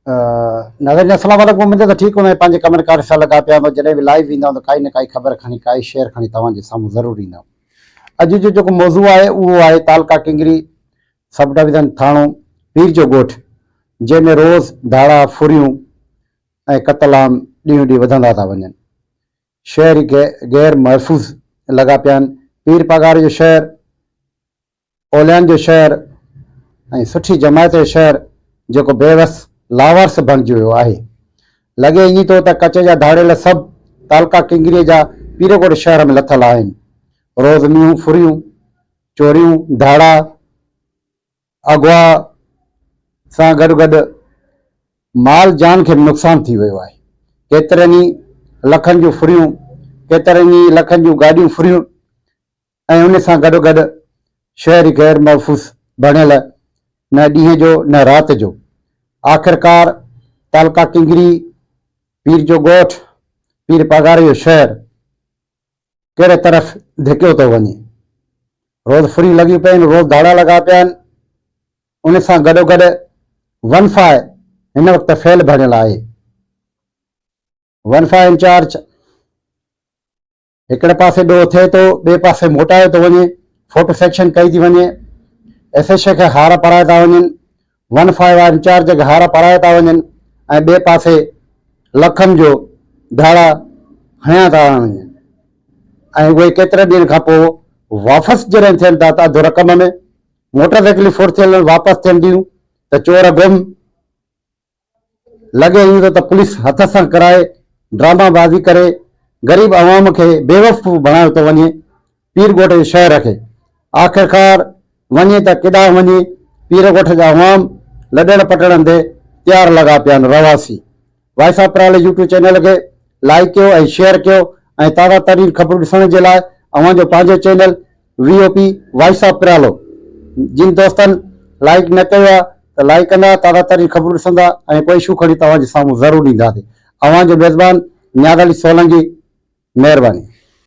नज़र अस्सलाम वालेकुम। मुझे तो ठीक हूँ, मैं पंहिंजे कमर कार सां लॻा पिया आहियूं। जॾहिं बि लाइव ईंदा आहियूं त काई न काई ख़बर खणी काई शेयर खणी तव्हांजे साम्हूं ज़रूरु ईंदा आहियूं। अॼु जो जेको मौज़ू आहे उहो आहे तालका किंगरी सब डिवीज़न थाणो पीर जो ॻोठ, जंहिंमें रोज़ धाड़ा फुरियूं ऐं क़त्ल आम ॾींहों ॾींहुं वधंदा था वञनि। शहर गैर महफ़ूज़ लॻा पिया आहिनि। पीर पगार जो शहर, ओलियान जो शहर ऐं सुठी जमायत जो शहर जेको बेवस लावारस बणिजी वियो आहे। लॻे ईअं थो त कच जा धाड़ियल सभु तालका किंगरीअ जा पीरकोट शहर में लथल आहिनि। रोज़ मींहं फुरियूं, चोरियूं, धाड़ा, अगवा सां गॾु गॾु माल जान खे बि नुक़सानु थी वियो आहे। केतिरनि ई लखनि जूं फुरियूं, केतिरनि ई लखनि जूं गाॾियूं फुरियूं ऐं उन सां गॾु गॾु शहर गैर महफ़ूज़ बणियल, न ॾींहं जो न राति जो। आख़िरकार तालका किंगरी पीर जो ॻोठ, पीर पगार जो शहर कहिड़े तरफ़ धिकियो थो वञे। रोज़ फुरी लॻी पिया आहिनि, रोज़ धाड़ा लॻा पिया आहिनि। उन सां गॾो गॾु वनफा हिन वक़्तु फैल भरियल आहे। वनफा इंचार्ज हिकिड़े पासे ॾोह थिए थो, ॿिए पासे मोटायो थो वञे, फोटो सेक्शन कई थी वञे, एसएच खे हार पाराए था वञनि, वनफा इंचार्ज खे हार पाराए था वञनि ऐं ॿिए पासे लखनि जो धाड़ा हया था वञनि। ऐं उहे केतिरे ॾींहंनि खां पोइ वापसि जॾहिं थियनि था त अधु रक़म में मोटर साइकिल फुर थियल वापसि थियनि थियूं त चोर गुम। लॻे ईअं थो त पुलिस हथ सां कराए ड्रामाबाज़ी करे ग़रीब आवाम खे बेवकूफ़ बणायो थो वञे। पीर ॻोठ जे शहर खे आख़िरकार वञे त केॾांहुं वञे। पीर ॻोठ जा आवाम लॾण पटण ते तयारु लॻा पिया आहिनि। रवासी वॉइस ऑफ प्यालो यूट्यूब चैनल खे लाइक कयो ऐं शेयर कयो ऐं ताज़ा तरीन ख़बरूं ॾिसण जे लाइ अव्हांजो पंहिंजो चैनल VOP वॉइस ऑफ प्यालो। जिन दोस्तनि लाइक न कयो आहे त लाइक कंदा, ताज़ा तरीन ख़बरूं ॾिसंदा ऐं कोई इशू खणी तव्हांजे साम्हूं ज़रूरु ईंदासीं। अव्हांजो मेज़बान नियाज़ अली सोलंकी, महिरबानी।